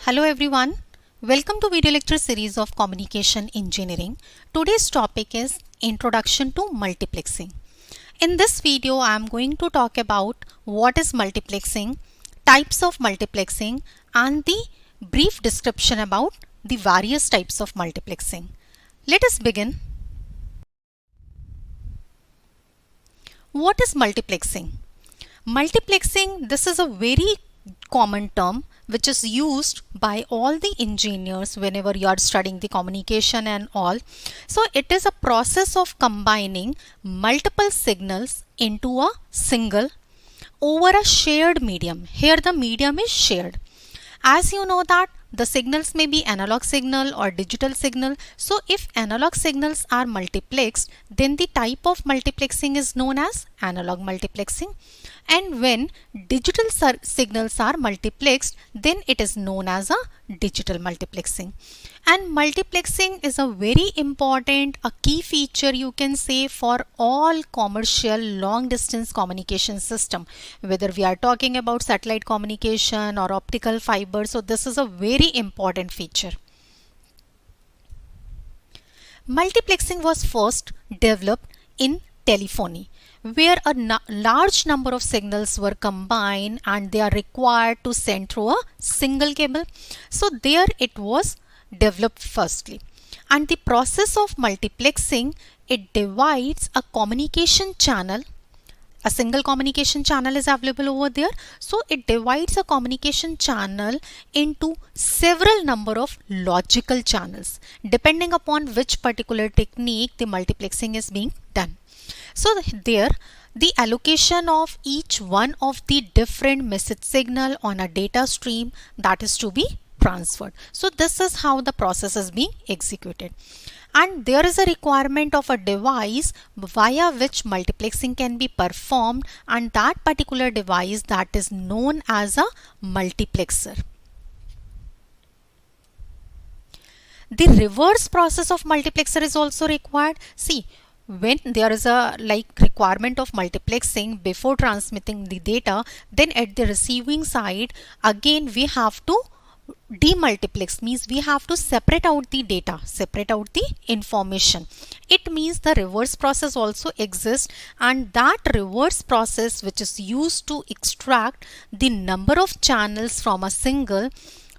Hello everyone, welcome to video lecture series of Communication Engineering. Today's topic is Introduction to Multiplexing. In this video I am going to talk about what is multiplexing, types of multiplexing and the brief description about the various types of multiplexing. Let us begin. What is multiplexing? Multiplexing, this is a very common term which is used by all the engineers whenever you are studying the communication and all. So it is a process of combining multiple signals into a single over a shared medium. Here the medium is shared. As you know that the signals may be analog signal or digital signal. So if analog signals are multiplexed, then the type of multiplexing is known as analog multiplexing. And when digital signals are multiplexed, then it is known as a digital multiplexing. And multiplexing is a very important, a key feature you can say for all commercial long distance communication system, whether we are talking about satellite communication or optical fiber. So this is a very important feature. Multiplexing was first developed in telephony, where a large number of signals were combined and they are required to send through a single cable. So there it was developed firstly. And the process of multiplexing, it divides a communication channel. A single communication channel is available over there. So it divides a communication channel into several number of logical channels, depending upon which particular technique the multiplexing is being done. So there the allocation of each one of the different message signal on a data stream that is to be transferred. So this is how the process is being executed. And there is a requirement of a device via which multiplexing can be performed, and that particular device that is known as a multiplexer. The reverse process of multiplexer is also required. See, when there is a requirement of multiplexing before transmitting the data, then at the receiving side again we have to demultiplex, means we have to separate out the data, separate out the information. It means the reverse process also exists, and that reverse process which is used to extract the number of channels from a single,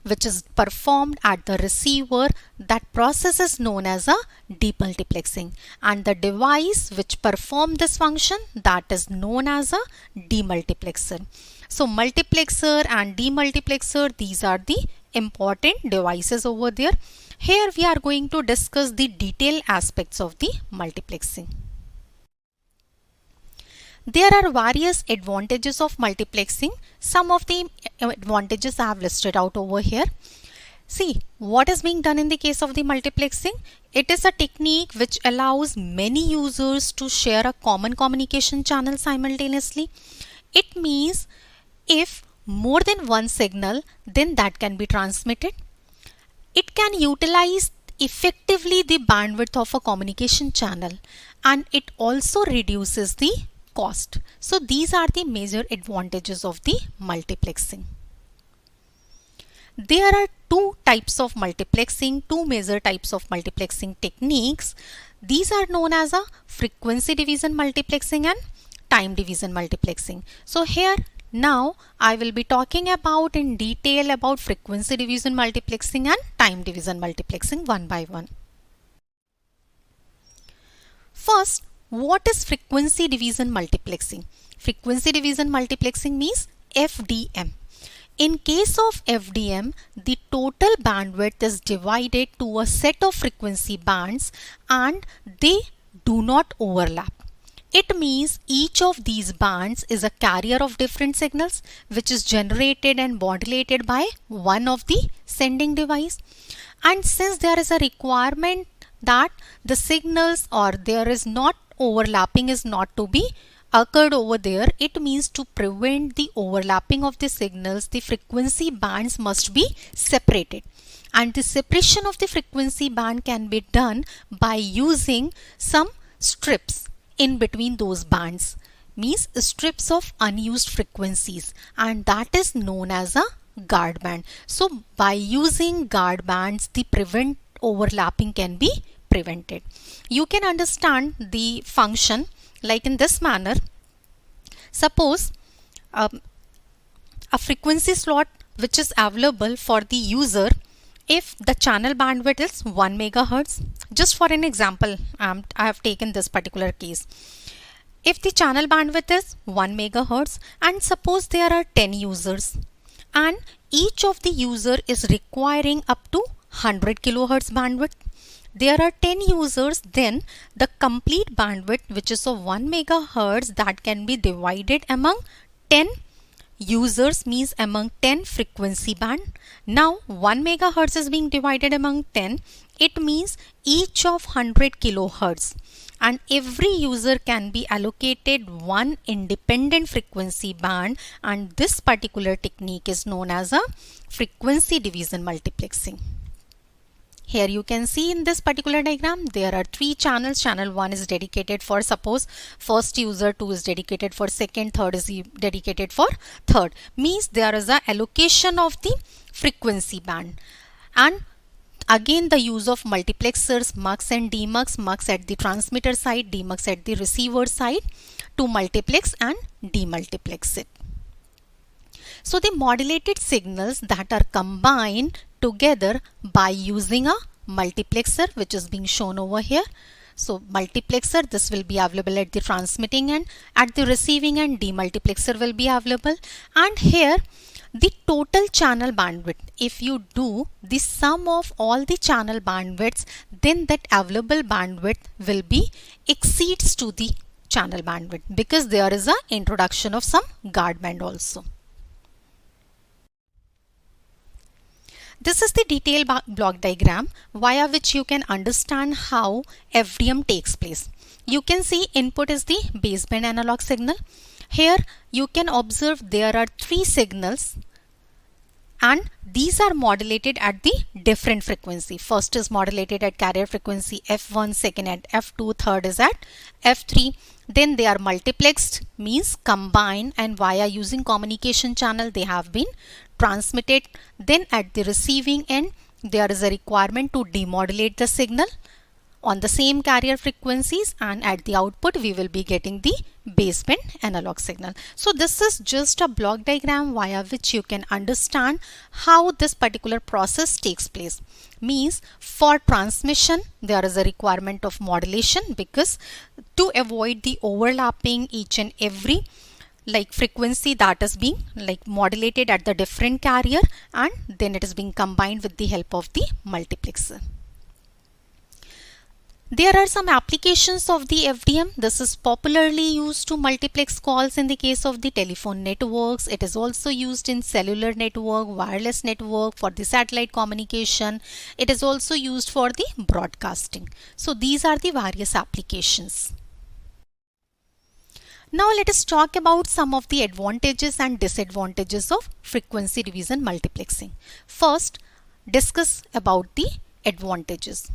which is performed at the receiver, that process is known as a demultiplexing, and the device which performs this function, that is known as a demultiplexer. So multiplexer and demultiplexer, these are the important devices over there. Here we are going to discuss the detailed aspects of the multiplexing. There are various advantages of multiplexing. Some of the advantages I have listed out over here. See, what is being done in the case of the multiplexing? It is a technique which allows many users to share a common communication channel simultaneously. It means if more than one signal, then that can be transmitted. It can utilize effectively the bandwidth of a communication channel, and it also reduces the cost. So these are the major advantages of the multiplexing. There are two types of multiplexing, two major types of multiplexing techniques. These are known as a frequency division multiplexing and time division multiplexing. So here now I will be talking about in detail about frequency division multiplexing and time division multiplexing one by one. First, what is frequency division multiplexing? Frequency division multiplexing means FDM. In case of FDM, the total bandwidth is divided to a set of frequency bands and they do not overlap. It means each of these bands is a carrier of different signals which is generated and modulated by one of the sending device. And since there is a requirement that the signals or there is not overlapping is not to be occurred over there, it means to prevent the overlapping of the signals, the frequency bands must be separated. And the separation of the frequency band can be done by using some strips in between those bands, means strips of unused frequencies, and that is known as a guard band. So by using guard bands, the prevent overlapping can be prevented. You can understand the function like in this manner. Suppose a frequency slot which is available for the user if the channel bandwidth is 1 megahertz. Just for an example, I have taken this particular case. If the channel bandwidth is 1 megahertz and suppose there are 10 users and each of the user is requiring up to 100 kilohertz bandwidth, there are 10 users, then the complete bandwidth which is of 1 megahertz that can be divided among 10 users, means among 10 frequency band. Now 1 megahertz is being divided among 10, it means each of 100 kilohertz, and every user can be allocated one independent frequency band, and this particular technique is known as a frequency division multiplexing. Here you can see in this particular diagram there are 3 channels. Channel 1 is dedicated for suppose first user, 2 is dedicated for second, third is dedicated for third. Means there is a allocation of the frequency band. And again the use of multiplexers, mux and demux, mux at the transmitter side, demux at the receiver side to multiplex and demultiplex it. So the modulated signals that are combined together by using a multiplexer, which is being shown over here. So multiplexer, this will be available at the transmitting end, at the receiving end demultiplexer will be available, and here the total channel bandwidth, if you do the sum of all the channel bandwidths, then that available bandwidth will be exceeds to the channel bandwidth because there is a introduction of some guard band also. This is the detailed block diagram via which you can understand how FDM takes place. You can see input is the baseband analog signal. Here you can observe there are 3 signals and these are modulated at the different frequency. First is modulated at carrier frequency F1, second at F2, third is at F3. Then they are multiplexed, means combined, and via using communication channel they have been transmitted. Then at the receiving end there is a requirement to demodulate the signal on the same carrier frequencies, and at the output we will be getting the baseband analog signal. So this is just a block diagram via which you can understand how this particular process takes place. Means for transmission there is a requirement of modulation because to avoid the overlapping each and every like frequency that is being like modulated at the different carrier, and then it is being combined with the help of the multiplexer. There are some applications of the FDM. This is popularly used to multiplex calls in the case of the telephone networks. It is also used in cellular network, wireless network, for the satellite communication. It is also used for the broadcasting. So these are the various applications. Now let us talk about some of the advantages and disadvantages of frequency division multiplexing. First, discuss about the advantages.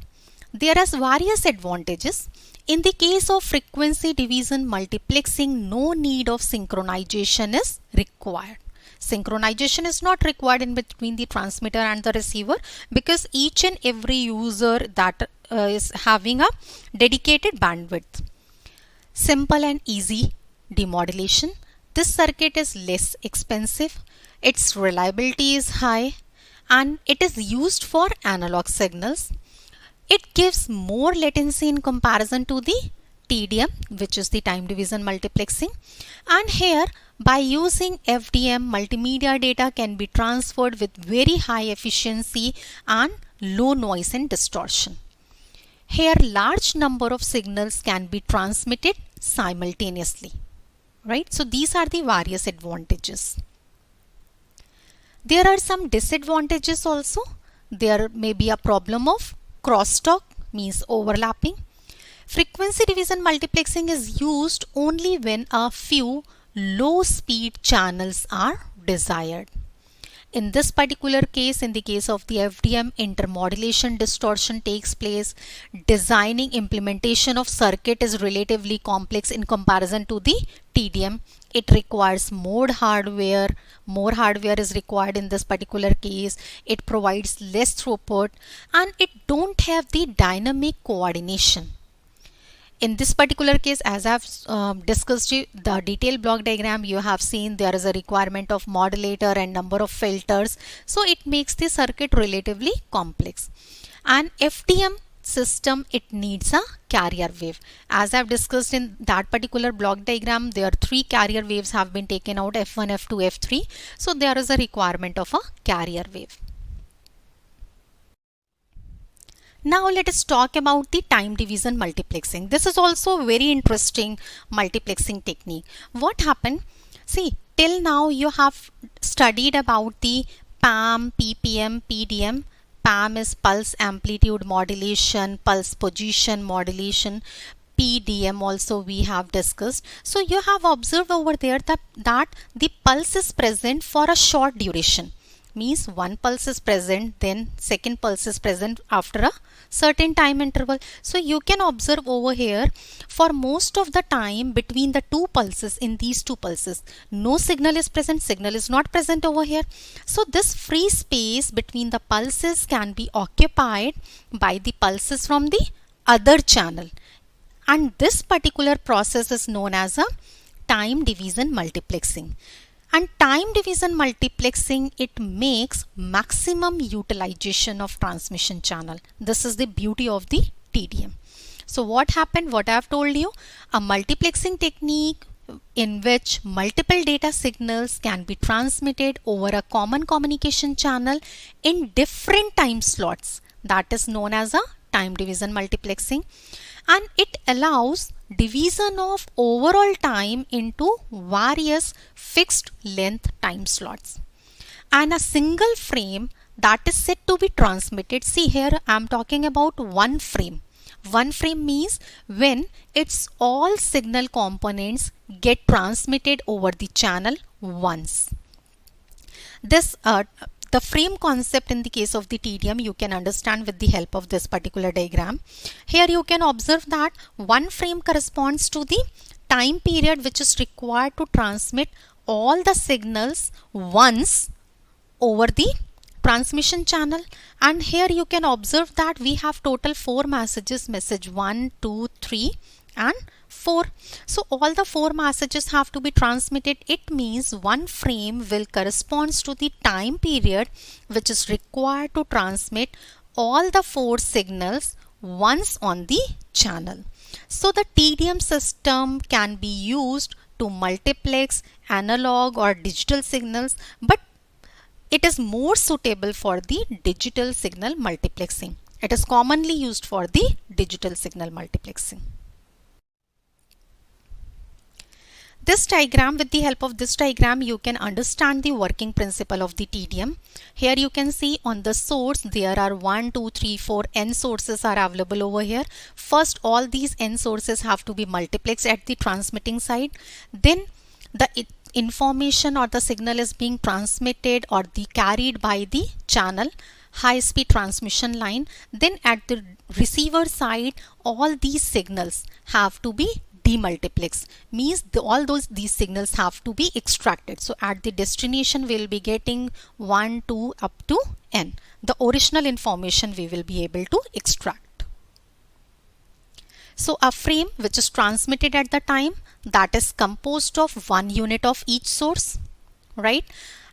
There are various advantages. In the case of frequency division multiplexing, no need of synchronization is required. Synchronization is not required in between the transmitter and the receiver because each and every user that is having a dedicated bandwidth. Simple and easy demodulation. This circuit is less expensive, its reliability is high, and it is used for analog signals. It gives more latency in comparison to the TDM, which is the time division multiplexing. And here by using FDM, multimedia data can be transferred with very high efficiency and low noise and distortion. Here large number of signals can be transmitted simultaneously. Right? So these are the various advantages. There are some disadvantages also. There may be a problem of crosstalk, means overlapping. Frequency division multiplexing is used only when a few low speed channels are desired. In this particular case, in the case of the FDM, intermodulation distortion takes place. Designing implementation of circuit is relatively complex in comparison to the TDM. It requires more hardware. More hardware is required in this particular case. It provides less throughput and it don't have the dynamic coordination. In this particular case, as I've discussed the detailed block diagram, you have seen there is a requirement of modulator and number of filters. So it makes the circuit relatively complex. And FDM system, it needs a carrier wave. As I've discussed in that particular block diagram, there are 3 carrier waves have been taken out, F1, F2, F3. So there is a requirement of a carrier wave. Now let us talk about the time division multiplexing. This is also a very interesting multiplexing technique. What happened? See, till now you have studied about the PAM, PPM, PDM. PAM is pulse amplitude modulation, pulse position modulation. PDM also we have discussed. So you have observed over there that the pulse is present for a short duration. Means one pulse is present, then second pulse is present after a certain time interval. So you can observe over here, for most of the time between the 2 pulses, in these 2 pulses, no signal is present, signal is not present over here. So this free space between the pulses can be occupied by the pulses from the other channel. And this particular process is known as a time division multiplexing. And time division multiplexing, it makes maximum utilization of transmission channel. This is the beauty of the TDM. So what happened, what I have told you, a multiplexing technique in which multiple data signals can be transmitted over a common communication channel in different time slots. That is known as a time division multiplexing. And it allows division of overall time into various fixed length time slots. And a single frame that is said to be transmitted. See here I am talking about one frame. One frame means when its all signal components get transmitted over the channel once. This the frame concept in the case of the TDM you can understand with the help of this particular diagram. Here you can observe that one frame corresponds to the time period which is required to transmit all the signals once over the transmission channel. And here you can observe that we have total 4 messages, message 1, 2, 3 and 4. So all the 4 messages have to be transmitted. It means one frame will corresponds to the time period which is required to transmit all the 4 signals once on the channel. So the TDM system can be used to multiplex analog or digital signals, but it is more suitable for the digital signal multiplexing. It is commonly used for the digital signal multiplexing. This diagram, with the help of this diagram, you can understand the working principle of the TDM. Here you can see on the source there are 1, 2, 3, 4 n sources are available over here. First, all these n sources have to be multiplexed at the transmitting side. Then the information or the signal is being transmitted or carried by the channel high speed transmission line. Then at the receiver side, all these signals have to be demultiplex, means these signals have to be extracted. So at the destination we will be getting 1, 2 up to n. The original information we will be able to extract. So a frame which is transmitted at the time, that is composed of 1 unit of each source, right?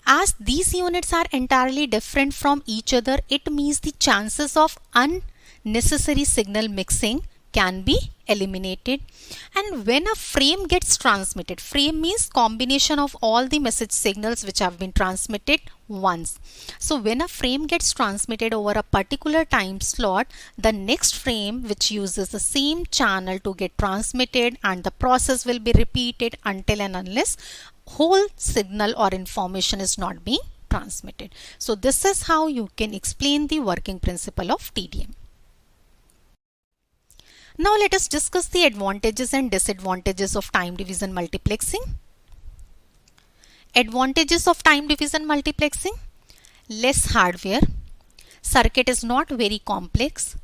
As these units are entirely different from each other, it means the chances of unnecessary signal mixing can be eliminated. And when a frame gets transmitted, frame means combination of all the message signals which have been transmitted once. So when a frame gets transmitted over a particular time slot, the next frame which uses the same channel to get transmitted, and the process will be repeated until and unless whole signal or information is not being transmitted. So this is how you can explain the working principle of TDM. Now let us discuss the advantages and disadvantages of time division multiplexing. Advantages of time division multiplexing. less hardware, circuit is not very complex,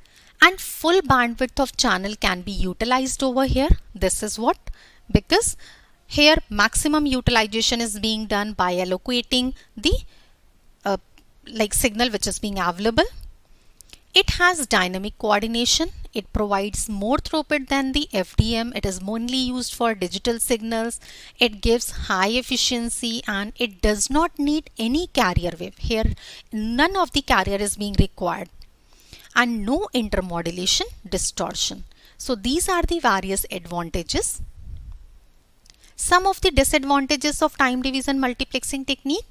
and full bandwidth of channel can be utilized over here. This is what, because here maximum utilization is being done by allocating the signal which is being available. It has dynamic coordination. It provides more throughput than the FDM. It is mainly used for digital signals. It gives high efficiency and it does not need any carrier wave. Here none of the carrier is being required, and no intermodulation distortion. So these are the various advantages. Some of the disadvantages of time division multiplexing technique: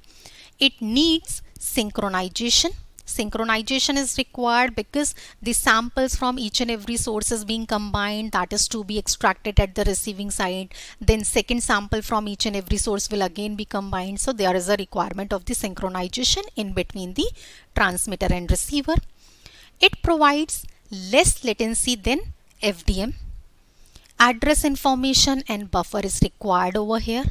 it needs synchronization. Synchronization is required because the samples from each and every source is being combined, that is to be extracted at the receiving side. Then second sample from each and every source will again be combined. So there is a requirement of the synchronization in between the transmitter and receiver. It provides less latency than FDM. Address information and buffer is required over here.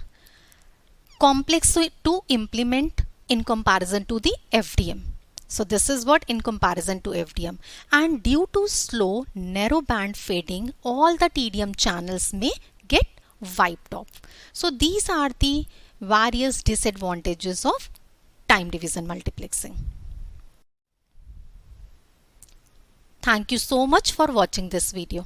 Complex to implement in comparison to the FDM. So this is what in comparison to FDM. And due to slow narrow band fading, all the TDM channels may get wiped off. So these are the various disadvantages of time division multiplexing. Thank you so much for watching this video.